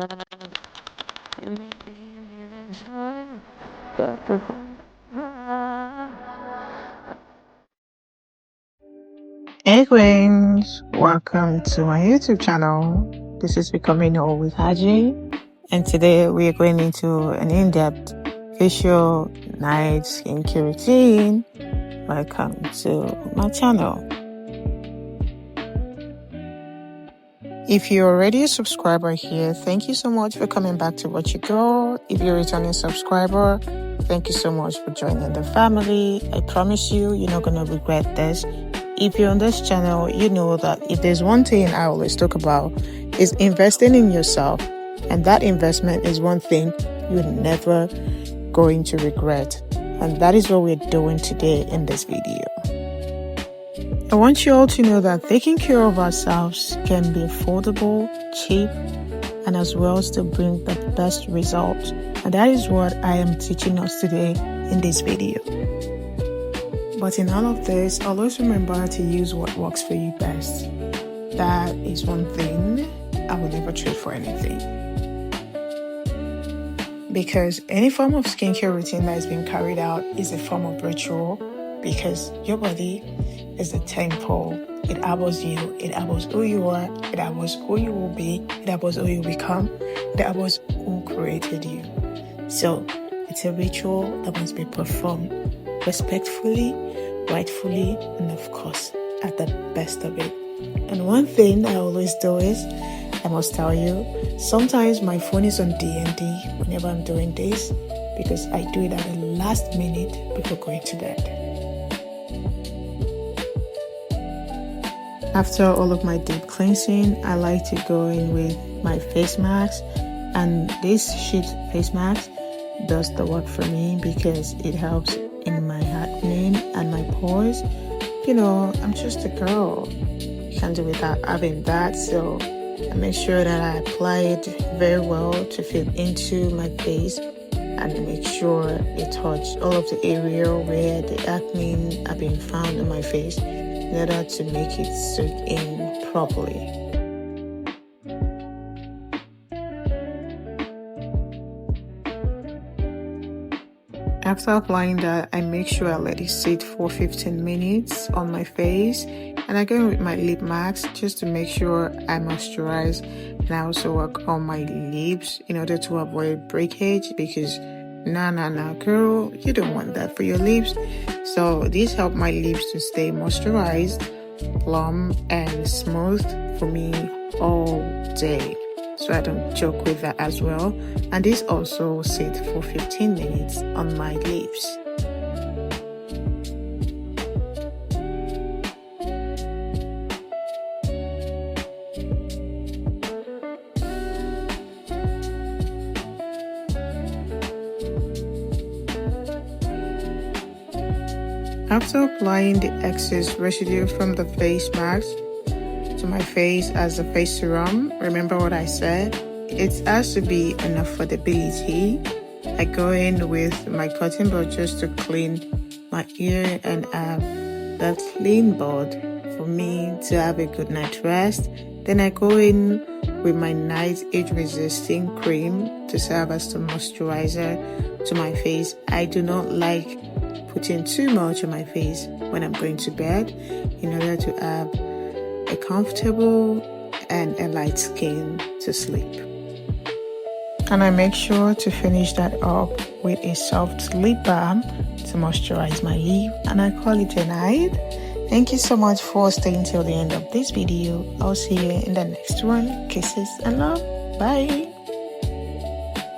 Hey Queens, welcome to my YouTube channel. This is Becoming Whole with Haji, and today we are going into an in-depth facial night skincare routine. Welcome to my channel. If you're already a subscriber here, thank you so much for coming back to watch your girl. If you're a returning subscriber, thank you so much for joining the family. I promise you're not going to regret this. If you're on this channel, you know that if there's one thing I always talk about is investing in yourself. And that investment is one thing you're never going to regret. And that is what we're doing today in this video. I want you all to know that taking care of ourselves can be affordable, cheap, and as well as to bring the best results. And that is what I am teaching us today in this video. But in all of this, always remember to use what works for you best. That is one thing I will never trade for anything. Because any form of skincare routine that is being carried out is a form of ritual, because your body is the temple. It harbors you. It harbors who you are. It harbors who you will be. It harbors who you become. It harbors who created you. So it's a ritual that must be performed respectfully, rightfully, and of course, at the best of it. And one thing I always do is, I must tell you, sometimes my phone is on D&D whenever I'm doing this, because I do it at the last minute before going to bed. After all of my deep cleansing, I like to go in with my face mask, and this sheet face mask does the work for me because it helps in my acne and my pores. I'm just a girl. You can't do without having that, so I make sure that I apply it very well to fit into my face and make sure it touches all of the area where the acne are being found on my face in order to make it soak in properly. After applying that, I make sure I let it sit for 15 minutes on my face, and I go in with my lip mask just to make sure I moisturize, and I also work on my lips in order to avoid breakage, because nah girl, you don't want that for your lips. So this helps my lips to stay moisturized, plump, and smooth for me all day. So I don't joke with that as well. And this also sits for 15 minutes on my lips. After applying the excess residue from the face mask to my face as a face serum, remember what I said? It has to be an affordability. I go in with my cotton bud just to clean my ear and have that clean bud for me to have a good night rest. Then I go in with my night age-resisting cream to serve as the moisturizer to my face. I do not like putting too much on my face when I'm going to bed in order to have a comfortable and a light skin to sleep. And I make sure to finish that up with a soft lip balm to moisturize my lip, and I call it a night. Thank you so much for staying till the end of this video. I'll see you in the next one. Kisses and love. Bye.